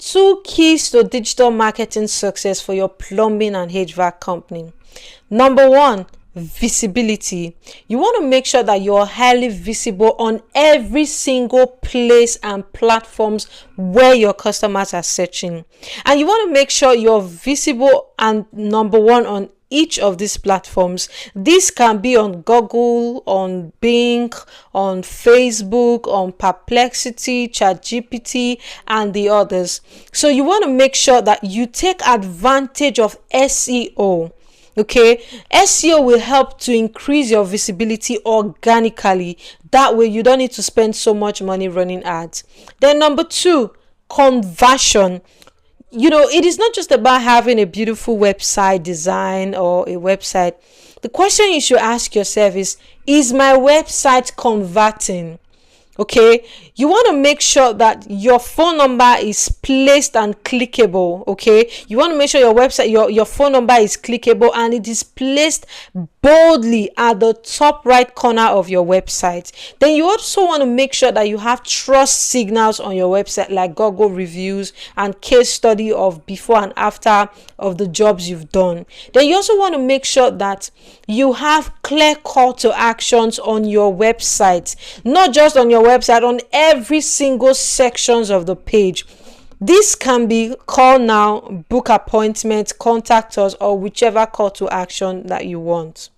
2 keys to digital marketing success for your plumbing and HVAC company. Number 1, visibility. You want to make sure that you're highly visible on every single place and platforms where your customers are searching. And you want to make sure you're visible and number 1 on each of these platforms. This can be on Google, on Bing, on Facebook, on Perplexity, ChatGPT, and the others. So you want to make sure that you take advantage of SEO. Okay, SEO will help to increase your visibility organically. That way you don't need to spend so much money running ads. Then number 2, conversion. It is not just about having a beautiful website design or a website. The question you should ask yourself is my website converting? Okay, you want to make sure that your phone number is placed and clickable. Okay, you want to make sure your website, your phone number is clickable and it is placed boldly at the top right corner of your website. Then you also want to make sure that you have trust signals on your website, like Google reviews and case study of before and after of the jobs you've done. Then you also want to make sure that you have clear call to actions on your website, not just on your website, on every single sections of the page. This can be call now, book appointment, contact us, or whichever call to action that you want.